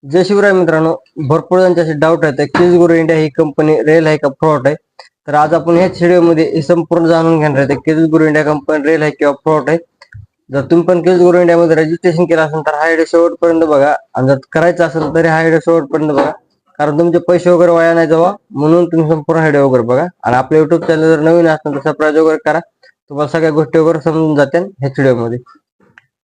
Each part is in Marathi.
जय शिवराय मित्रांनो. भरपूर जणांचे डाऊट आहेत केज गुरु इंडिया ही कंपनी रेल आहे का फ्रॉड आहे. तर आज आपण ह्याच व्हिडिओमध्ये हे संपूर्ण जाणून घेणार आहे केज गुरु इंडिया कंपनी रेल आहे किंवा फ्रॉड आहे. जर तुम्ही पण केज गुरु इंडिया मध्ये रजिस्ट्रेशन केलं असेल तर हा व्हिडिओ शेवटपर्यंत बघा, आणि जर करायचं असेल तर हा व्हिडिओ शेवटपर्यंत बघा, कारण तुमचे पैसे वगैरे वाया नाही जावा म्हणून तुम्ही संपूर्ण व्हिडिओ वगैरे बघा. आणि आपल्या युट्यूब चॅनल जर नवीन असेल तर सबस्क्राईब वगैरे करा, तुम्हाला सगळ्या गोष्टी वगैरे समजून जातील ह्याच व्हिडिओमध्ये.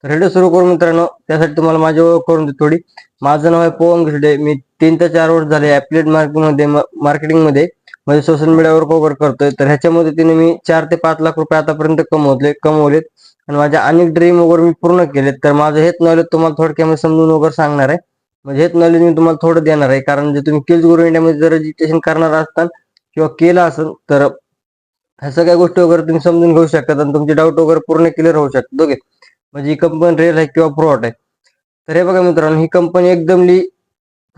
तर व्हिडिओ सुरू करू मित्रांनो. त्यासाठी तुम्हाला माझी ओळख करून देतो थोडी. माझं नाव आहे पवन घिरडे. मी 3 ते 4 वर्ष झाले ऍफिलिएट मार्केटिंग मध्ये म्हणजे सोशल मीडियावर वगैरे करतोय. तर ह्याच्या मदतीने मी 4 ते 5 लाख रुपये आतापर्यंत कमवलेत आणि माझ्या अनेक ड्रीम वगैरे मी पूर्ण केलेत. तर माझं हेच नॉलेज तुम्हाला थोडक्यामध्ये समजून वगैरे सांगणार आहे. म्हणजे हेच नॉलेज मी तुम्हाला थोडं देणार आहे, कारण जे तुम्ही केज गुरु इंडियामध्ये जर रजिस्ट्रेशन करणार असताल किंवा केलं असेल तर ह्या सगळ्या गोष्टी वगैरे तुम्ही समजून घेऊ शकतात आणि तुमचे डाऊट वगैरे पूर्ण क्लिअर होऊ शकतात. ओके, म्हणजे ही कंपनी रेल आहे किंवा फ्रॉड आहे. तर हे बघा मित्रांनो, ही कंपनी एकदमली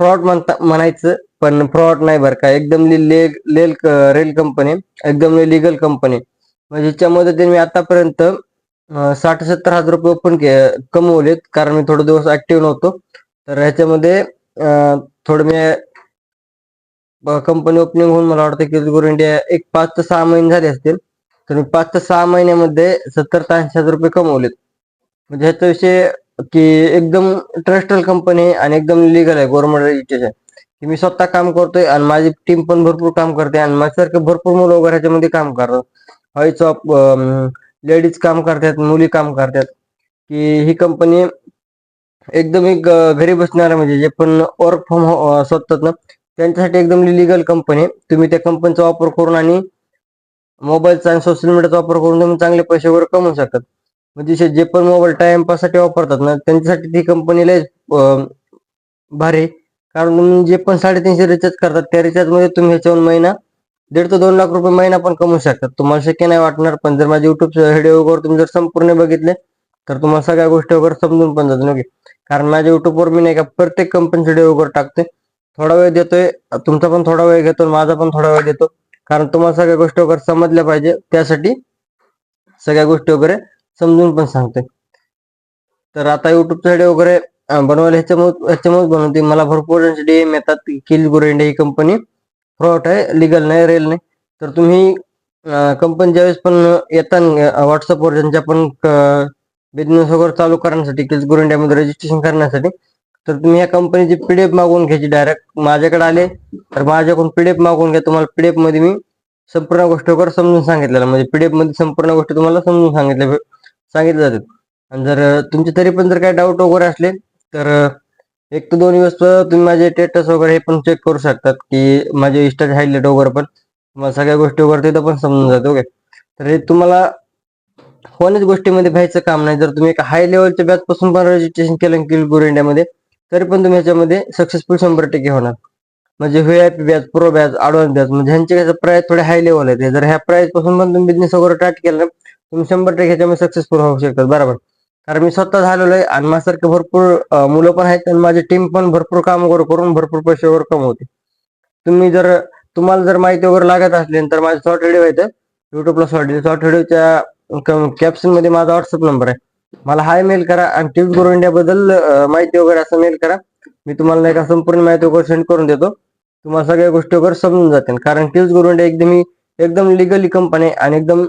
फ्रॉड म्हणायचं, पण फ्रॉड नाही बरं का. एकदमली रेल कंपनी, एकदमली लिगल कंपनी. म्हणजे हिच्या मदतीने मी आतापर्यंत 60-70 हजार रुपये कमवलेत, कारण मी थोडे दिवस ऍक्टिव्ह नव्हतो. तर ह्याच्यामध्ये थोडं मी कंपनी ओपनिंग होऊन मला वाटतं की गुरु इंडिया एक 5 ते 6 महिने झाले असतील. तर मी 5 ते 6 महिन्यामध्ये 70 ते 80 हजार रुपये कमवलेत. म्हणजे ह्याचा विषय की एकदम ट्रस्टेबल कंपनी आहे आणि एकदम लिगल आहे, गव्हर्नमेंट रजिस्ट्रेशन. की मी स्वतः काम करतोय आणि माझी टीम पण भरपूर काम करते आणि माझ्यासारखे भरपूर मुलं वगैरे ह्याच्यामध्ये काम करतात. लेडीज काम करतात, मुली काम करतात. की ही कंपनी एकदम एक घरी बसणारे म्हणजे जे पण वर्क फ्रॉम स्वतःच ना त्यांच्यासाठी एकदम लिगल कंपनी. तुम्ही त्या कंपनीचा वापर करून आणि मोबाईलचा आणि सोशल मीडियाचा वापर करून तुम्ही चांगले पैसे वगैरे कमवू शकतात. म्हणजे जे पण मोबाईल टाइमपास साठी वापरतात ना त्यांच्यासाठी ती कंपनी लय भारी. कारण तुम्ही जे पण 350 रिचार्ज करतात त्या रिचार्ज मध्ये तुम्ही ह्याच्यावर महिना 1.5 ते 2 लाख रुपये महिना पण कमवू शकतात. तुम्हाला शक्य नाही वाटणार, पण जर माझे युट्यूब व्हिडिओ वगैरे तुम्ही जर संपूर्ण बघितले तर तुम्हाला सगळ्या गोष्टी वगैरे समजून पण जातील. ओके, कारण माझ्या युट्यूबवर मी नाही का प्रत्येक कंपनीचे व्हिडिओ वगैरे टाकते. थोडा वेळ देतोय, तुमचा पण थोडा वेळ घेतो, माझा पण थोडा वेळ देतो, कारण तुम्हाला सगळ्या गोष्टी वगैरे समजल्या पाहिजे, त्यासाठी सगळ्या गोष्टी वगैरे समजून पण सांगते. तर आता युट्यूबचा व्हिडिओ वगैरे बनवायला ह्याच्यामुळे बनवते. मला भरपूर डीएम येतात की गुरु इंडिया ही कंपनी फ्रॉड आहे, लिगल नाही, रेल नाही. तर तुम्ही कंपनी ज्यावेळेस पण येतात व्हॉट्सअपवर ज्यांच्या पण बिझनेस वगैरे चालू करण्यासाठी की गुरु इंडियामध्ये रजिस्ट्रेशन करण्यासाठी, तर तुम्ही या कंपनीची पीडीएफ मागवून घ्यायची. डायरेक्ट माझ्याकडे आले तर माझ्याकडून पीडीएफ मागवून घ्या. तुम्हाला पीडीएफ मध्ये मी संपूर्ण गोष्टी वगैरे समजून सांगितलेलं, म्हणजे पीडीएफ मध्ये संपूर्ण गोष्टी तुम्हाला समजून सांगितल्या जातात. आणि जर तुमचे तरी पण जर काही डाऊट वगैरे असले तर 1 ते 2 दिवस तुम्ही माझे स्टेटस वगैरे हे पण चेक करू शकतात, की माझे इंस्टा हायलाइट वगैरे पण तुम्हाला सगळ्या गोष्टी वगैरे तिथं पण समजून जाते. ओके, तर हे तुम्हाला कोणत्याच गोष्टीमध्ये भ्यायचं काम नाही. जर तुम्ही एक हाय लेवलच्या बॅच पासून पण रजिस्ट्रेशन केलं की गुरु इंडियामध्ये, तरी पण तुम्ही ह्याच्यामध्ये सक्सेसफुल 100% होणार. म्हणजे VIP batch, pro batch, advance batch, म्हणजे ह्यांचे प्राइस थोडे हाय लेवल आहे. जर ह्या प्राइस पासून पण तुम्ही बिझनेस वगैरे स्टार्ट केला तुम्ही 100% ह्याच्यामध्ये सक्सेसफुल होऊ शकतात. बरोबर, कारण मी स्वतः झालेलो आहे आणि माझ्यासारखे भरपूर मुलं पण आहेत आणि माझी टीम पण भरपूर काम वगैरे करून भरपूर पैसे वगैरे कमवते. तुम्हाला जर माहिती वगैरे लागत असली तर माझे शॉर्ट व्हिडिओ आहेत युट्यूबला. शॉर्ट व्हिडिओच्या कॅप्शन मध्ये माझा व्हॉट्सअप नंबर आहे. मला हाय मेल करा आणि टिप्स गुरु इंडिया बद्दल माहिती वगैरे असं मेल करा. मी तुम्हाला नाही का संपूर्ण माहिती वगैरे सेंड करून देतो. तुम्हाला सगळ्या गोष्टी वगैरे समजून जातील, कारण टिप्स गुरु इंडिया एकदम लिगली कंपनी आहे आणि एकदम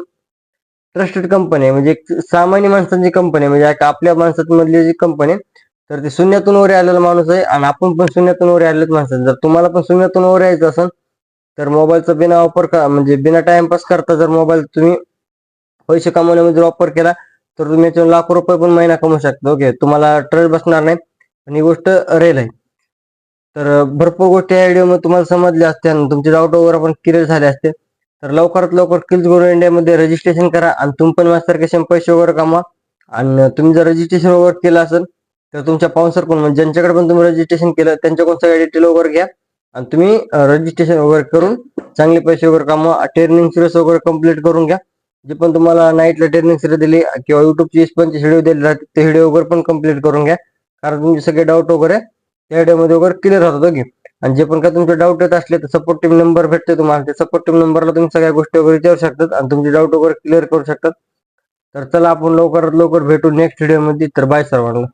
ट्रस्टेड कंपनी आहे. म्हणजे एक सामान्य माणसांची कंपनी आहे, म्हणजे आपल्या माणसांमधली जी कंपनी आहे. तर ते शून्यातून वर आलेला माणूस आहे आणि आपण पण शून्यातून वर आलेले माणसं. जर तुम्हाला पण शून्यातून वर यायचं असेल तर मोबाईलचा बिना वापर म्हणजे बिना टाइमपास करता जर मोबाईल तुम्ही पैसे कमवण्यामध्ये वापर केला तर तुम्ही याच्यावर लाखो रुपये पण महिना कमवू शकता. ओके, तुम्हाला ट्रस्ट बसणार नाही. आणि ही गोष्ट रेल आहे. तर भरपूर गोष्टी या व्हिडिओमध्ये तुम्हाला समजल्या असत्या आणि तुमचे डाऊट वगैरे पण क्लिअर झाले असते. तर लवकरात लवकर किल्स गुरु इंडियामध्ये रजिस्ट्रेशन करा आणि तुम्ही पण माझ्यासारखे पैसे वगैरे कमा. आणि तुम्ही जर रजिस्ट्रेशन वगैरे केलं असेल तर तुमच्या पाहुणसर कोण म्हणजे ज्यांच्याकडे पण तुम्ही रजिस्ट्रेशन केलं त्यांच्याकडून सगळ्या डिटेल वगैरे घ्या आणि तुम्ही रजिस्ट्रेशन वगैरे करून चांगले पैसे वगैरे कमवा. ट्रेनिंग सिरीज वगैरे कंप्लीट करून घ्या. जे पण तुम्हाला नाईटला ट्रेनिंग सिरीज दिली किंवा युट्यूबची पण व्हिडिओ दिले राहते ते व्हिडिओ वगैरे पण कंप्लीट करून घ्या, कारण तुमचे सगळे डाऊट वगैरे त्या व्हिडिओमध्ये वगैरे क्लिअर होतात. ओके, आणि जे पण काय तुमचे डाऊट येत असले तर सपोर्ट टीम नंबर भेटते तुम्हाला. त्या सपोर्ट टीम नंबरला तुम्ही सगळ्या गोष्टी वगैरे विचारू शकतात आणि तुमचे डाऊट वगैरे क्लिअर करू शकतात. तर चला आपण लवकरात लवकर भेटू नेक्स्ट व्हिडिओमध्ये. तर बाय सर्वांना.